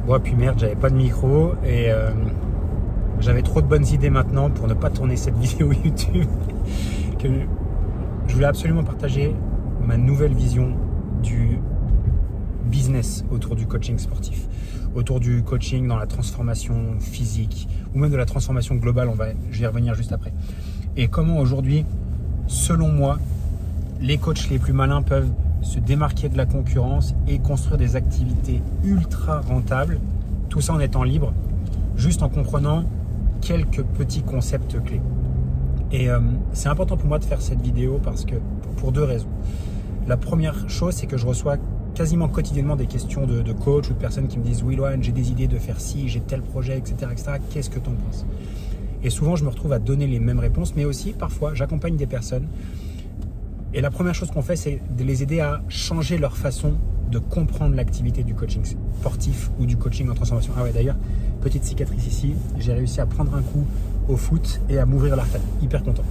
Bon, puis merde, j'avais pas de micro et j'avais trop de bonnes idées maintenant pour ne pas tourner cette vidéo YouTube. Que je voulais absolument partager ma nouvelle vision du business autour du coaching sportif, autour du coaching dans la transformation physique ou même de la transformation globale. Je vais y revenir juste après. Et comment aujourd'hui, selon moi, les coachs les plus malins peuvent se démarquer de la concurrence et construire des activités ultra rentables, tout ça en étant libre, juste en comprenant quelques petits concepts clés. Et c'est important pour moi de faire cette vidéo parce que pour deux raisons. La première chose, c'est que je reçois quasiment quotidiennement des questions de coach ou de personnes qui me disent « Oui, Loan, j'ai des idées de faire ci, j'ai tel projet, etc. Qu'est-ce que tu en penses ?» Et souvent, je me retrouve à donner les mêmes réponses, mais aussi, parfois, j'accompagne des personnes. Et la première chose qu'on fait, c'est de les aider à changer leur façon de comprendre l'activité du coaching sportif ou du coaching en transformation. Ah ouais, d'ailleurs, petite cicatrice ici, j'ai réussi à prendre un coup au foot et à m'ouvrir l'artère. Hyper content.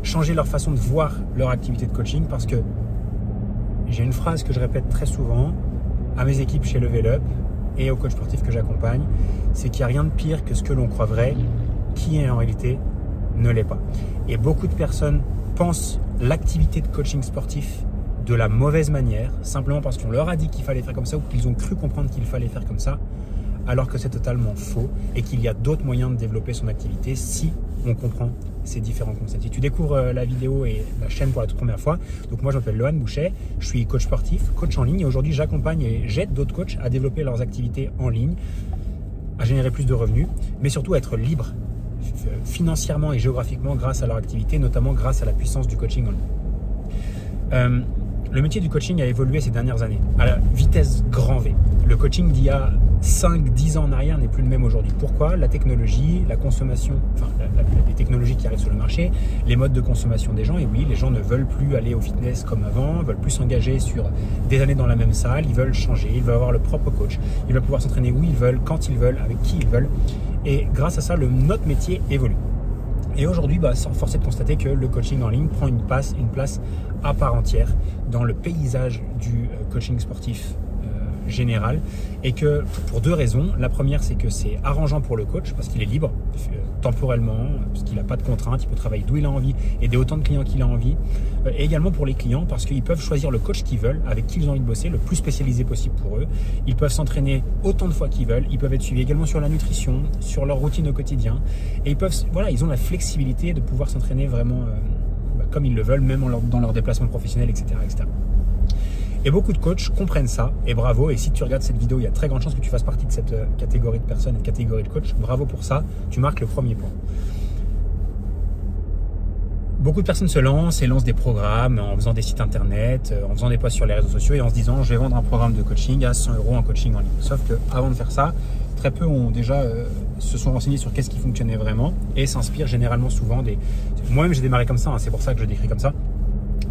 Changer leur façon de voir leur activité de coaching parce que j'ai une phrase que je répète très souvent à mes équipes chez Level Up et aux coachs sportifs que j'accompagne, c'est qu'il n'y a rien de pire que ce que l'on croit vrai, qui en réalité ne l'est pas. Et beaucoup de personnes pensent l'activité de coaching sportif de la mauvaise manière, simplement parce qu'on leur a dit qu'il fallait faire comme ça ou qu'ils ont cru comprendre qu'il fallait faire comme ça, alors que c'est totalement faux et qu'il y a d'autres moyens de développer son activité si on comprend ces différents concepts. Si tu découvres la vidéo et la chaîne pour la toute première fois, donc moi je m'appelle Loan Bouchet, je suis coach sportif, coach en ligne et aujourd'hui j'accompagne et j'aide d'autres coachs à développer leurs activités en ligne, à générer plus de revenus, mais surtout à être libre financièrement et géographiquement grâce à leur activité, notamment grâce à la puissance du coaching en ligne. Le métier du coaching a évolué ces dernières années à la vitesse grand V. Le coaching d'il y a 5-10 ans en arrière n'est plus le même aujourd'hui. Pourquoi? La technologie, la consommation, enfin les technologies qui arrivent sur le marché, les modes de consommation des gens. Et oui, les gens ne veulent plus aller au fitness comme avant, veulent plus s'engager sur des années dans la même salle, ils veulent changer, ils veulent avoir le propre coach, ils veulent pouvoir s'entraîner où ils veulent, quand ils veulent, avec qui ils veulent. Et grâce à ça, notre métier évolue. Et aujourd'hui, force est de constater que le coaching en ligne prend une place à part entière dans le paysage du coaching sportif général et que pour deux raisons. La première, c'est que c'est arrangeant pour le coach parce qu'il est libre temporellement, parce qu'il n'a pas de contraintes, il peut travailler d'où il a envie, aider autant de clients qu'il a envie. Et également pour les clients parce qu'ils peuvent choisir le coach qu'ils veulent, avec qui ils ont envie de bosser, le plus spécialisé possible pour eux. Ils peuvent s'entraîner autant de fois qu'ils veulent, ils peuvent être suivis également sur la nutrition, sur leur routine au quotidien. Et ils ont la flexibilité de pouvoir s'entraîner vraiment comme ils le veulent, même dans leur déplacement professionnel, etc., etc. Et beaucoup de coachs comprennent ça, et bravo. Et si tu regardes cette vidéo, il y a très grande chance que tu fasses partie de cette catégorie de personnes, une catégorie de coachs. Bravo pour ça, tu marques le premier point. Beaucoup de personnes se lancent et lancent des programmes en faisant des sites internet, en faisant des posts sur les réseaux sociaux et en se disant je vais vendre un programme de coaching à 100 € en coaching en ligne. Sauf qu'avant de faire ça, très peu ont déjà se sont renseignés sur qu'est-ce qui fonctionnait vraiment et s'inspirent généralement souvent des... Moi-même j'ai démarré comme ça, c'est pour ça que je décris comme ça.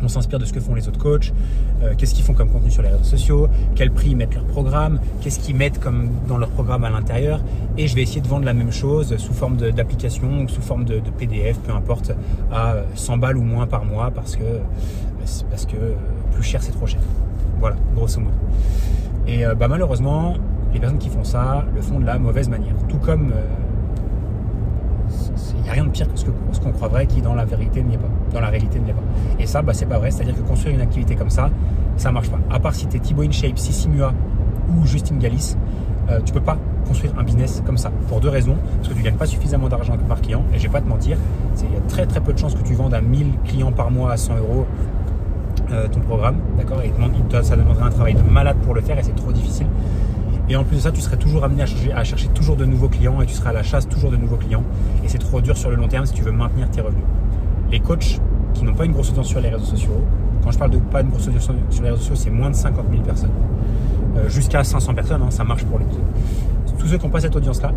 On s'inspire de ce que font les autres coachs, qu'est-ce qu'ils font comme contenu sur les réseaux sociaux, quel prix ils mettent leur programme, qu'est-ce qu'ils mettent comme dans leur programme à l'intérieur. Et je vais essayer de vendre la même chose sous forme d'application ou sous forme de PDF, peu importe, à 100 balles ou moins par mois parce que plus cher c'est trop cher. Voilà, grosso modo. Et malheureusement, les personnes qui font ça le font de la mauvaise manière. Tout comme il n'y a rien de pire que ce qu'on croit vrai qui dans la vérité n'est pas. Dans la réalité ne l'est pas. Et ça, c'est pas vrai. C'est-à-dire que construire une activité comme ça marche pas. À part si tu es Thibaut InShape, Sissi Mua ou Justine Galis, tu peux pas construire un business comme ça. Pour deux raisons. Parce que tu gagnes pas suffisamment d'argent par client. Et je vais pas te mentir, il y a très très peu de chances que tu vendes à 1000 clients par mois à 100 € ton programme. D'accord. Et ça demanderait un travail de malade pour le faire et c'est trop difficile. Et en plus de ça, tu serais toujours amené à chercher toujours de nouveaux clients et tu serais à la chasse toujours de nouveaux clients. Et c'est trop dur sur le long terme si tu veux maintenir tes revenus. Les coachs qui n'ont pas une grosse audience sur les réseaux sociaux, quand je parle de pas une grosse audience sur les réseaux sociaux, c'est moins de 50 000 personnes. Jusqu'à 500 personnes, ça marche pour les deux. Tous ceux qui n'ont pas cette audience-là,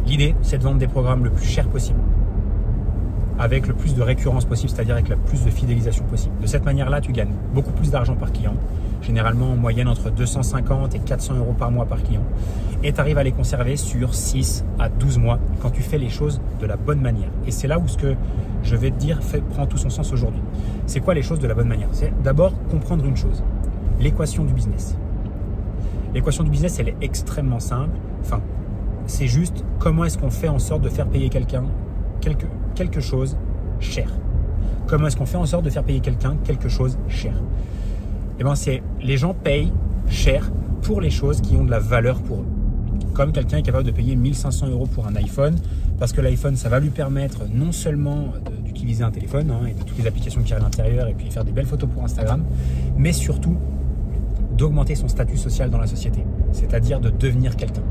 l'idée, c'est de vendre des programmes le plus cher possible, avec le plus de récurrence possible, c'est-à-dire avec la plus de fidélisation possible. De cette manière-là, tu gagnes beaucoup plus d'argent par client, généralement en moyenne entre 250 et 400 € par mois par client. Et tu arrives à les conserver sur 6 à 12 mois quand tu fais les choses de la bonne manière. Et c'est là où ce que je vais te dire prend tout son sens aujourd'hui. C'est quoi les choses de la bonne manière? C'est d'abord comprendre une chose, l'équation du business. L'équation du business, elle est extrêmement simple. Enfin, c'est juste comment est-ce qu'on fait en sorte de faire payer quelqu'un quelque chose cher. Comment est-ce qu'on fait en sorte de faire payer quelqu'un quelque chose cher? Eh bien, c'est les gens payent cher pour les choses qui ont de la valeur pour eux. Comme quelqu'un est capable de payer 1500 € pour un iPhone, parce que l'iPhone, ça va lui permettre non seulement d'utiliser un téléphone et de toutes les applications qu'il y a à l'intérieur et puis faire des belles photos pour Instagram, mais surtout d'augmenter son statut social dans la société, c'est-à-dire de devenir quelqu'un.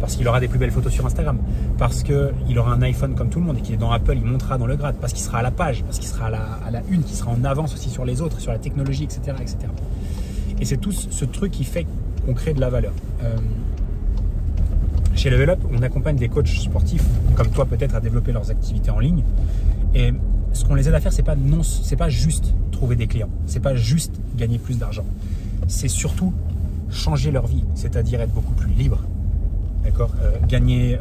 Parce qu'il aura des plus belles photos sur Instagram, parce qu'il aura un iPhone comme tout le monde et qu'il est dans Apple, il montera dans le grade, parce qu'il sera à la page, parce qu'il sera à la une, qu'il sera en avance aussi sur les autres, sur la technologie, etc. etc. Et c'est tout ce truc qui fait qu'on crée de la valeur. Chez Level Up, on accompagne des coachs sportifs, comme toi peut-être, à développer leurs activités en ligne. Et ce qu'on les aide à faire, c'est pas juste trouver des clients, c'est pas juste gagner plus d'argent. C'est surtout changer leur vie, c'est-à-dire être beaucoup plus libre, d'accord, gagner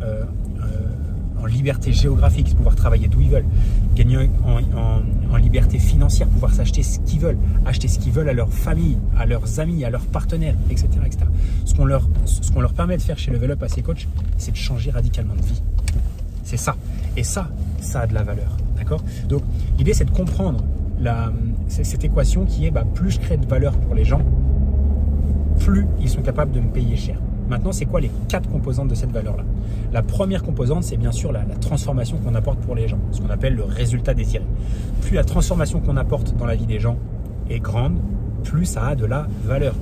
en liberté géographique, pouvoir travailler d'où ils veulent, gagner en liberté financière, pouvoir s'acheter ce qu'ils veulent, acheter ce qu'ils veulent à leur famille, à leurs amis, à leurs partenaires, etc. etc. Ce qu'on leur permet de faire chez Level Up à ces coachs, c'est de changer radicalement de vie. C'est ça. Et ça a de la valeur. D'accord? Donc, l'idée, c'est de comprendre cette équation qui est plus je crée de valeur pour les gens, plus ils sont capables de me payer cher. Maintenant, c'est quoi les 4 composantes de cette valeur-là? La première composante, c'est bien sûr la transformation qu'on apporte pour les gens, ce qu'on appelle le résultat désiré. Plus la transformation qu'on apporte dans la vie des gens est grande, plus ça a de la valeur.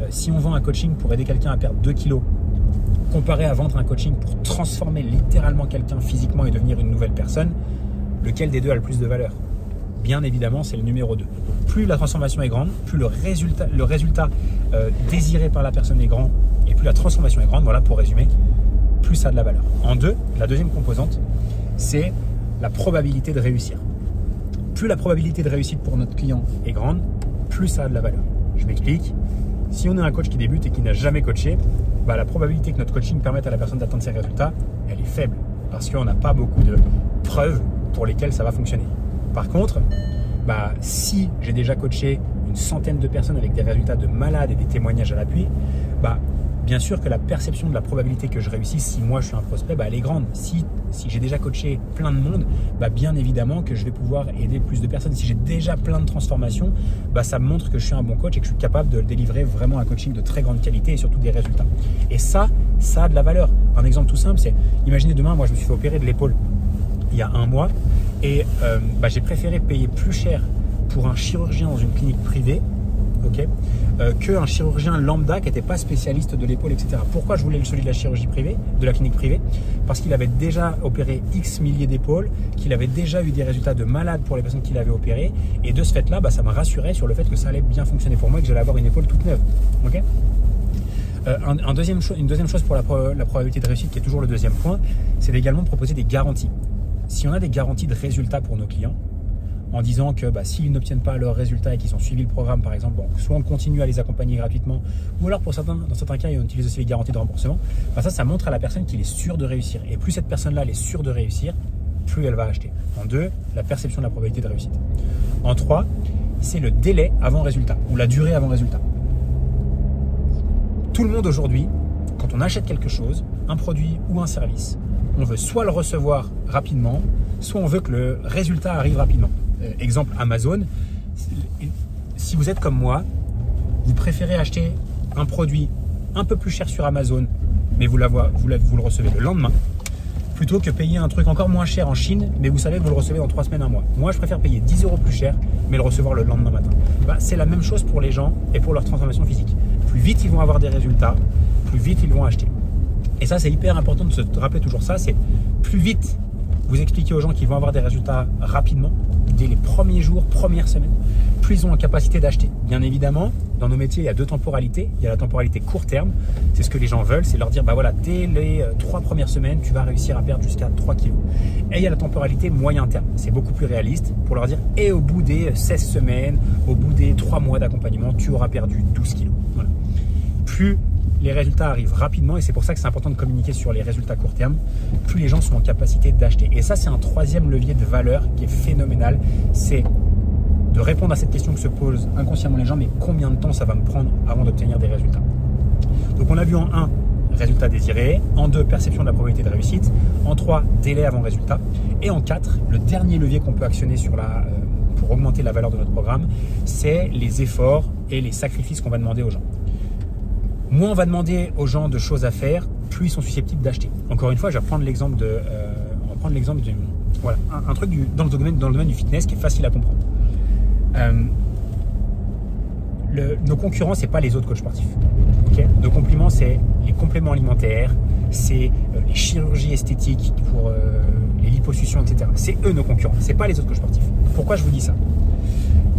Si on vend un coaching pour aider quelqu'un à perdre 2 kilos, comparé à vendre un coaching pour transformer littéralement quelqu'un physiquement et devenir une nouvelle personne, lequel des deux a le plus de valeur? Bien évidemment, c'est le numéro 2. Plus la transformation est grande, plus le résultat désiré par la personne est grand et plus la transformation est grande, voilà pour résumer, plus ça a de la valeur. En 2, la deuxième composante, c'est la probabilité de réussir. Plus la probabilité de réussite pour notre client est grande, plus ça a de la valeur. Je m'explique. Si on est un coach qui débute et qui n'a jamais coaché, la probabilité que notre coaching permette à la personne d'atteindre ses résultats, elle est faible parce qu'on n'a pas beaucoup de preuves pour lesquelles ça va fonctionner. Par contre, si j'ai déjà coaché une centaine de personnes avec des résultats de malade et des témoignages à l'appui, bien sûr que la perception de la probabilité que je réussisse, si moi je suis un prospect, elle est grande. Si j'ai déjà coaché plein de monde, bien évidemment que je vais pouvoir aider plus de personnes. Si j'ai déjà plein de transformations, ça me montre que je suis un bon coach et que je suis capable de délivrer vraiment un coaching de très grande qualité et surtout des résultats. Et ça a de la valeur. Un exemple tout simple, c'est, imaginez demain, moi je me suis fait opérer de l'épaule il y a 1 mois et j'ai préféré payer plus cher pour un chirurgien dans une clinique privée, qu'un chirurgien lambda qui n'était pas spécialiste de l'épaule, etc. Pourquoi je voulais celui de la chirurgie privée, de la clinique privée? Parce qu'il avait déjà opéré X milliers d'épaules, qu'il avait déjà eu des résultats de malade pour les personnes qu'il avait opérées, et de ce fait-là, ça me rassurait sur le fait que ça allait bien fonctionner pour moi et que j'allais avoir une épaule toute neuve. Une deuxième chose pour la probabilité de réussite, qui est toujours le deuxième point, c'est également de proposer des garanties. Si on a des garanties de résultats pour nos clients, en disant que s'ils n'obtiennent pas leurs résultats et qu'ils ont suivi le programme, par exemple, soit on continue à les accompagner gratuitement, ou alors dans certains cas, on utilise aussi les garanties de remboursement, ça montre à la personne qu'il est sûr de réussir. Et plus cette personne-là elle est sûre de réussir, plus elle va acheter. En 2, la perception de la probabilité de réussite. En 3, c'est le délai avant résultat, ou la durée avant résultat. Tout le monde aujourd'hui, quand on achète quelque chose, un produit ou un service, on veut soit le recevoir rapidement, soit on veut que le résultat arrive rapidement. Exemple Amazon, si vous êtes comme moi, vous préférez acheter un produit un peu plus cher sur Amazon, mais vous le recevez le lendemain, plutôt que payer un truc encore moins cher en Chine, mais vous savez que vous le recevez dans 3 semaines, 1 mois. Moi, je préfère payer 10 € plus cher, mais le recevoir le lendemain matin. C'est la même chose pour les gens et pour leur transformation physique. Plus vite ils vont avoir des résultats, plus vite ils vont acheter. Et ça, c'est hyper important de se rappeler toujours ça, c'est plus vite vous expliquez aux gens qu'ils vont avoir des résultats rapidement, dès les premiers jours, premières semaines, plus ils ont en capacité d'acheter. Bien évidemment, dans nos métiers, il y a 2 temporalités. Il y a la temporalité court terme, c'est ce que les gens veulent, c'est leur dire, dès les 3 premières semaines, tu vas réussir à perdre jusqu'à 3 kilos. Et il y a la temporalité moyen terme, c'est beaucoup plus réaliste pour leur dire, et au bout des 16 semaines, au bout des 3 mois d'accompagnement, tu auras perdu 12 kilos. Voilà. Plus les résultats arrivent rapidement, et c'est pour ça que c'est important de communiquer sur les résultats court terme, plus les gens sont en capacité d'acheter. Et ça, c'est un 3e levier de valeur qui est phénoménal, c'est de répondre à cette question que se posent inconsciemment les gens, mais combien de temps ça va me prendre avant d'obtenir des résultats? Donc on a vu vu en 1, résultat désiré, en 2, perception de la probabilité de réussite, en 3, délai avant résultat, et en 4, le dernier levier qu'on peut actionner pour augmenter la valeur de notre programme, c'est les efforts et les sacrifices qu'on va demander aux gens. Moins on va demander aux gens de choses à faire, plus ils sont susceptibles d'acheter. Encore une fois, je vais prendre l'exemple voilà, un truc dans le domaine du fitness qui est facile à comprendre. Nos concurrents, c'est pas les autres coachs sportifs. Okay, nos compléments, c'est les compléments alimentaires, c'est les chirurgies esthétiques pour les liposuctions, etc. C'est eux nos concurrents, c'est pas les autres coachs sportifs. Pourquoi je vous dis ça?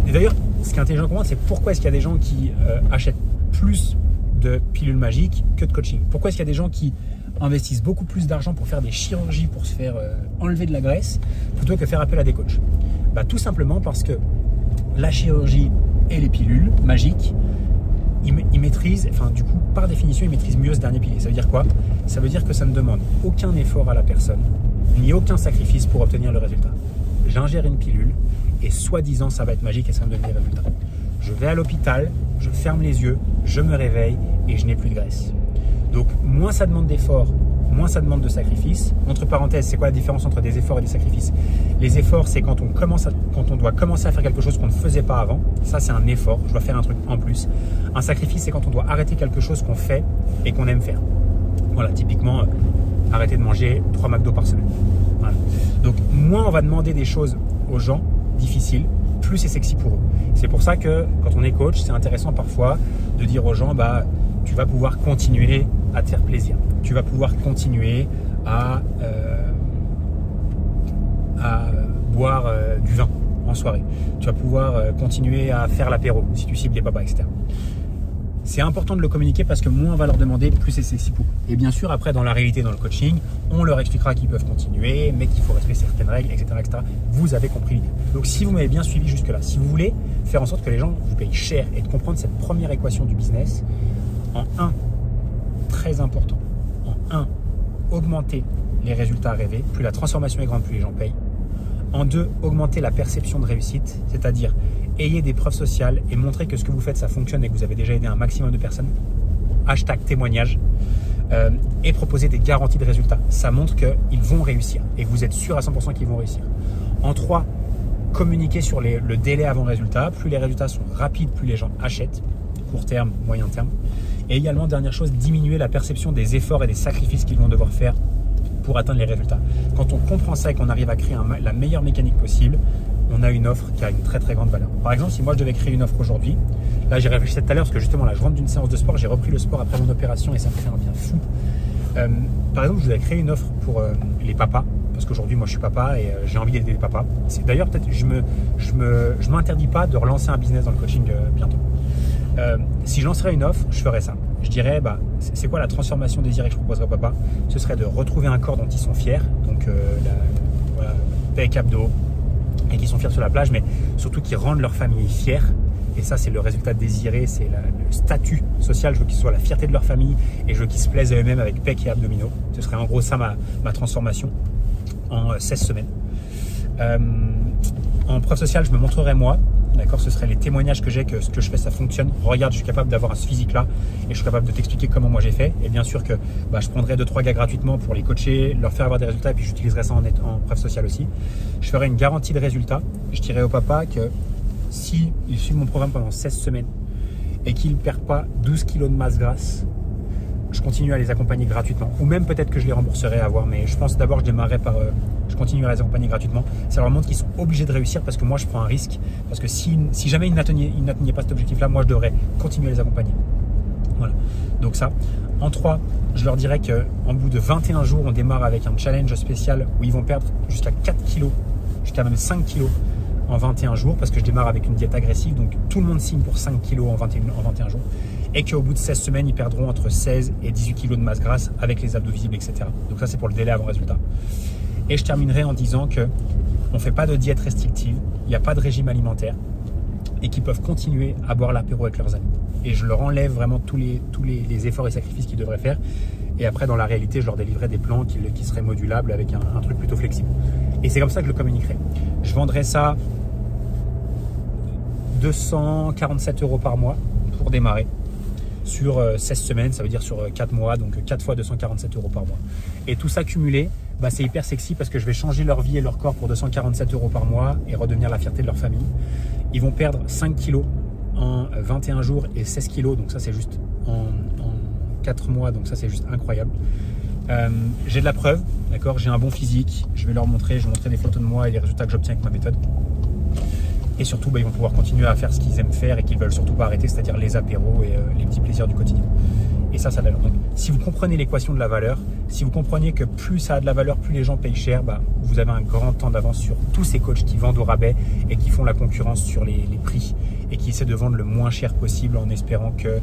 Et d'ailleurs, ce qui est intelligent à comprendre, c'est pourquoi est-ce qu'il y a des gens qui achètent plus de pilules magiques que de coaching. Pourquoi est-ce qu'il y a des gens qui investissent beaucoup plus d'argent pour faire des chirurgies, pour se faire enlever de la graisse, plutôt que faire appel à des coachs? Bah, tout simplement parce que la chirurgie et les pilules magiques, ils maîtrisent, enfin du coup, par définition, ils maîtrisent mieux ce dernier pilier. Ça veut dire quoi? Ça veut dire que ça ne demande aucun effort à la personne, ni aucun sacrifice pour obtenir le résultat. J'ingère une pilule et soi-disant, ça va être magique et ça va me donner des résultats. Je vais à l'hôpital, je ferme les yeux, je me réveille et je n'ai plus de graisse. Donc, moins ça demande d'efforts, moins ça demande de sacrifices. Entre parenthèses, c'est quoi la différence entre des efforts et des sacrifices? Les efforts, c'est quand on doit commencer à faire quelque chose qu'on ne faisait pas avant. Ça, c'est un effort. Je dois faire un truc en plus. Un sacrifice, c'est quand on doit arrêter quelque chose qu'on fait et qu'on aime faire. Voilà, typiquement, arrêter de manger 3 McDo par semaine. Voilà. Donc, moins on va demander des choses aux gens difficiles, plus c'est sexy pour eux. C'est pour ça que quand on est coach, c'est intéressant parfois de dire aux gens, bah, tu vas pouvoir continuer à te faire plaisir. Tu vas pouvoir continuer à boire du vin en soirée. Tu vas pouvoir continuer à faire l'apéro si tu cibles les papas, etc. C'est important de le communiquer parce que moins on va leur demander, plus c'est sexy pour eux. Et bien sûr, après, dans la réalité, dans le coaching, on leur expliquera qu'ils peuvent continuer, mais qu'il faut respecter certaines règles, etc., etc. Vous avez compris l'idée. Donc, si vous m'avez bien suivi jusque-là, si vous voulez faire en sorte que les gens vous payent cher et de comprendre cette première équation du business, en 1, très important, en 1, augmenter les résultats rêvés. Plus la transformation est grande, plus les gens payent. En 2, augmenter la perception de réussite, c'est-à-dire ayez des preuves sociales et montrez que ce que vous faites, ça fonctionne et que vous avez déjà aidé un maximum de personnes. Hashtag témoignage. Et proposer des garanties de résultats. Ça montre qu'ils vont réussir et que vous êtes sûr à 100% qu'ils vont réussir. En 3, communiquer sur le délai avant résultat. Plus les résultats sont rapides, plus les gens achètent. Court terme, moyen terme. Et également, dernière chose, diminuer la perception des efforts et des sacrifices qu'ils vont devoir faire pour atteindre les résultats. Quand on comprend ça et qu'on arrive à créer la meilleure mécanique possible, on a une offre qui a une très très grande valeur. Par exemple, si moi je devais créer une offre aujourd'hui, là j'ai réfléchi tout à l'heure parce que justement là je rentre d'une séance de sport, j'ai repris le sport après mon opération et ça me fait un bien fou. Par exemple, je devais créer une offre pour les papas, parce qu'aujourd'hui moi je suis papa et j'ai envie d'aider les papas. D'ailleurs peut-être je m'interdis pas de relancer un business dans le coaching bientôt. Si je lancerais une offre, je ferais ça. Je dirais, bah, c'est quoi la transformation désirée que je proposerais au papa? Ce serait de retrouver un corps dont ils sont fiers, donc voilà, pec, abdos, et qui sont fiers sur la plage, mais surtout qui rendent leur famille fière. Et ça, c'est le résultat désiré, c'est le statut social. Je veux qu'ils soient la fierté de leur famille et je veux qu'ils se plaisent à eux-mêmes avec pec et abdominaux. Ce serait en gros ça ma transformation en 16 semaines. En preuve sociale, je me montrerai moi. D'accord, ce seraient les témoignages que j'ai que ce que je fais, ça fonctionne. Regarde, je suis capable d'avoir ce physique-là et je suis capable de t'expliquer comment moi j'ai fait. Et bien sûr que bah, je prendrai 2-3 gars gratuitement pour les coacher, leur faire avoir des résultats et puis j'utiliserai ça en preuve sociale aussi. Je ferai une garantie de résultats. Je dirai au papa que s'il suit mon programme pendant 16 semaines et qu'il ne perd pas 12 kilos de masse grasse, je continue à les accompagner gratuitement. Ou même peut-être que je les rembourserai à voir, mais je pense d'abord je démarrerai par... je continuerai à les accompagner gratuitement. Ça leur montre qu'ils sont obligés de réussir parce que moi je prends un risque. Parce que si jamais ils n'atteignaient pas cet objectif-là, moi je devrais continuer à les accompagner. Voilà. Donc ça. En 3, je leur dirais qu'en bout de 21 jours, on démarre avec un challenge spécial où ils vont perdre jusqu'à 4 kilos, jusqu'à même 5 kilos en 21 jours parce que je démarre avec une diète agressive. Donc tout le monde signe pour 5 kilos en 21 jours. Et qu'au bout de 16 semaines, ils perdront entre 16 et 18 kilos de masse grasse avec les abdos visibles, etc. Donc ça, c'est pour le délai avant résultat. Et je terminerai en disant qu'on ne fait pas de diète restrictive, il n'y a pas de régime alimentaire et qu'ils peuvent continuer à boire l'apéro avec leurs amis. Et je leur enlève vraiment tous les efforts et sacrifices qu'ils devraient faire. Et après, dans la réalité, je leur délivrerai des plans qui seraient modulables avec un truc plutôt flexible. Et c'est comme ça que je le communiquerai. Je vendrai ça 247 € par mois pour démarrer. sur 16 semaines, ça veut dire sur 4 mois, donc 4 fois 247 € par mois. Et tout ça cumulé, bah, c'est hyper sexy parce que je vais changer leur vie et leur corps pour 247 € par mois et redevenir la fierté de leur famille. Ils vont perdre 5 kilos en 21 jours et 16 kilos, donc ça c'est juste en 4 mois, donc ça c'est juste incroyable. J'ai de la preuve, d'accord, j'ai un bon physique, je vais leur montrer, je vais montrer des photos de moi et les résultats que j'obtiens avec ma méthode. Et surtout, bah, ils vont pouvoir continuer à faire ce qu'ils aiment faire et qu'ils veulent surtout pas arrêter, c'est-à-dire les apéros et les petits plaisirs du quotidien. Et ça a de la valeur. Donc, si vous comprenez l'équation de la valeur, si vous comprenez que plus ça a de la valeur, plus les gens payent cher, bah, vous avez un grand temps d'avance sur tous ces coachs qui vendent au rabais et qui font la concurrence sur les prix et qui essaient de vendre le moins cher possible en espérant que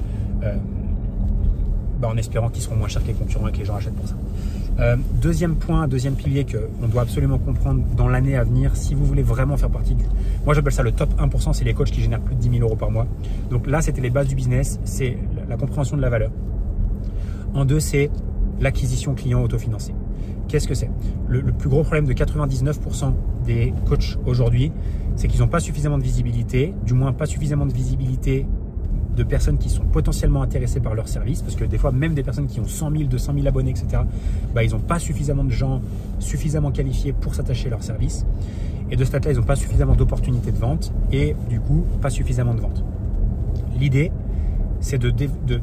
qu'ils seront moins chers que les concurrents et que les gens achètent pour ça. Deuxième point, deuxième pilier qu'on doit absolument comprendre dans l'année à venir, si vous voulez vraiment faire partie du... Moi, j'appelle ça le top 1%, c'est les coachs qui génèrent plus de 10 000 € par mois. Donc là, c'était les bases du business, c'est la compréhension de la valeur. En deux, c'est l'acquisition client autofinancée. Qu'est-ce que c'est? Le plus gros problème de 99% des coachs aujourd'hui, c'est qu'ils n'ont pas suffisamment de visibilité, du moins pas suffisamment de visibilité de personnes qui sont potentiellement intéressées par leur service, parce que des fois, même des personnes qui ont 100 000, 200 000 abonnés, etc., bah, ils n'ont pas suffisamment de gens suffisamment qualifiés pour s'attacher à leur service. Et de ce fait-là, ils n'ont pas suffisamment d'opportunités de vente et du coup, pas suffisamment de vente. L'idée, c'est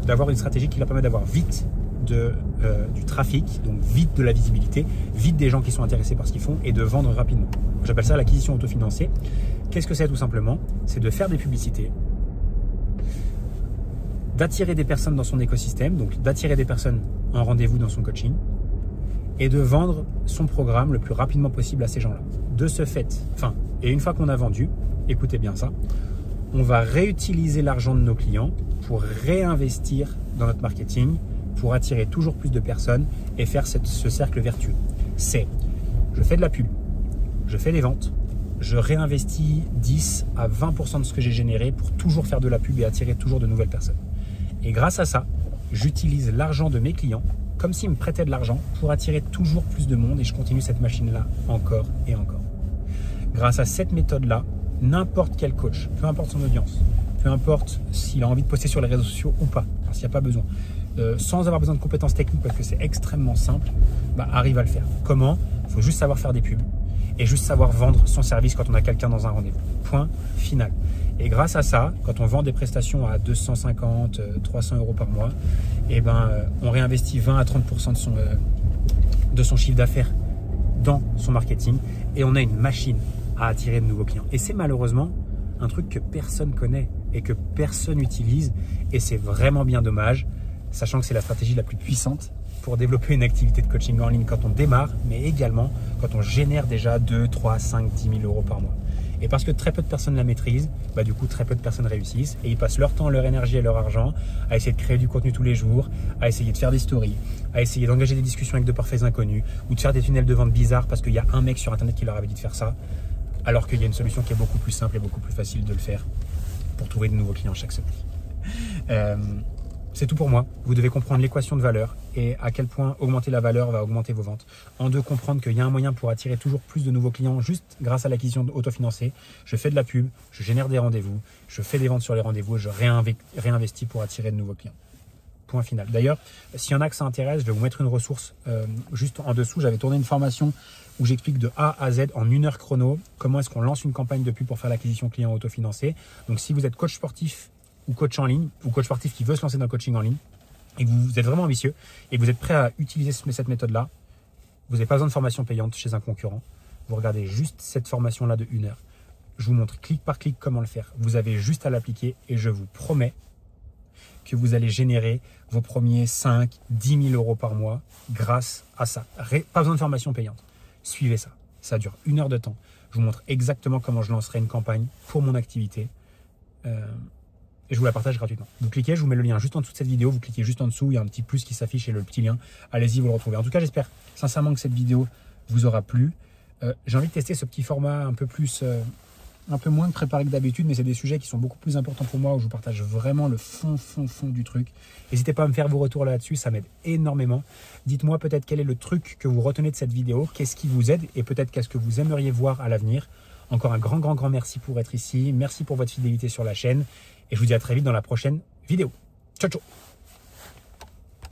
d'avoir une stratégie qui leur permet d'avoir vite du trafic, donc vite de la visibilité, vite des gens qui sont intéressés par ce qu'ils font et de vendre rapidement. J'appelle ça l'acquisition autofinancée. Qu'est-ce que c'est tout simplement? C'est de faire des publicités, d'attirer des personnes dans son écosystème, donc d'attirer des personnes en rendez-vous dans son coaching et de vendre son programme le plus rapidement possible à ces gens-là. De ce fait, et une fois qu'on a vendu, écoutez bien ça, on va réutiliser l'argent de nos clients pour réinvestir dans notre marketing, pour attirer toujours plus de personnes et faire ce cercle vertueux. C'est, je fais de la pub, je fais des ventes, je réinvestis 10 à 20% de ce que j'ai généré pour toujours faire de la pub et attirer toujours de nouvelles personnes. Et grâce à ça, j'utilise l'argent de mes clients comme s'ils me prêtaient de l'argent pour attirer toujours plus de monde et je continue cette machine-là encore et encore. Grâce à cette méthode-là, n'importe quel coach, peu importe son audience, peu importe s'il a envie de poster sur les réseaux sociaux ou pas, parce qu'il n'y a pas besoin, sans avoir besoin de compétences techniques parce que c'est extrêmement simple, bah, arrive à le faire. Comment? Il faut juste savoir faire des pubs et juste savoir vendre son service quand on a quelqu'un dans un rendez-vous. Point final. Et grâce à ça, quand on vend des prestations à 250, 300 € par mois, on réinvestit 20 à 30% de son chiffre d'affaires dans son marketing et on a une machine à attirer de nouveaux clients. Et c'est malheureusement un truc que personne connaît et que personne utilise et c'est vraiment bien dommage, sachant que c'est la stratégie la plus puissante pour développer une activité de coaching en ligne quand on démarre, mais également quand on génère déjà 2, 3, 5, 10 000 € par mois. Et parce que très peu de personnes la maîtrisent, bah du coup très peu de personnes réussissent et ils passent leur temps, leur énergie et leur argent à essayer de créer du contenu tous les jours, à essayer de faire des stories, à essayer d'engager des discussions avec de parfaits inconnus ou de faire des tunnels de vente bizarres parce qu'il y a un mec sur internet qui leur avait dit de faire ça, alors qu'il y a une solution qui est beaucoup plus simple et beaucoup plus facile de le faire pour trouver de nouveaux clients chaque semaine. C'est tout pour moi. Vous devez comprendre l'équation de valeur et à quel point augmenter la valeur va augmenter vos ventes. En deux, comprendre qu'il y a un moyen pour attirer toujours plus de nouveaux clients juste grâce à l'acquisition autofinancée. Je fais de la pub, je génère des rendez-vous, je fais des ventes sur les rendez-vous et je réinvestis pour attirer de nouveaux clients. Point final. D'ailleurs, s'il y en a que ça intéresse, je vais vous mettre une ressource juste en dessous. J'avais tourné une formation où j'explique de A à Z en 1 heure chrono comment est-ce qu'on lance une campagne de pub pour faire l'acquisition client autofinancée. Donc si vous êtes coach sportif ou coach en ligne, ou coach sportif qui veut se lancer dans le coaching en ligne, et que vous êtes vraiment ambitieux, et que vous êtes prêt à utiliser cette méthode-là, vous n'avez pas besoin de formation payante chez un concurrent. Vous regardez juste cette formation-là de 1 heure. Je vous montre clic par clic comment le faire. Vous avez juste à l'appliquer, et je vous promets que vous allez générer vos premiers 5, 10 000 € par mois grâce à ça. Pas besoin de formation payante. Suivez ça. Ça dure 1 heure de temps. Je vous montre exactement comment je lancerai une campagne pour mon activité. Et je vous la partage gratuitement. Vous cliquez, je vous mets le lien juste en dessous de cette vidéo, vous cliquez juste en dessous, il y a un petit plus qui s'affiche et le petit lien. Allez-y, vous le retrouvez. En tout cas, j'espère sincèrement que cette vidéo vous aura plu. J'ai envie de tester ce petit format un peu moins préparé que d'habitude, mais c'est des sujets qui sont beaucoup plus importants pour moi, où je vous partage vraiment le fond du truc. N'hésitez pas à me faire vos retours là-dessus, ça m'aide énormément. Dites-moi peut-être quel est le truc que vous retenez de cette vidéo, qu'est-ce qui vous aide et peut-être qu'est-ce que vous aimeriez voir à l'avenir. Encore un grand merci pour être ici. Merci pour votre fidélité sur la chaîne. Et je vous dis à très vite dans la prochaine vidéo. Ciao, ciao!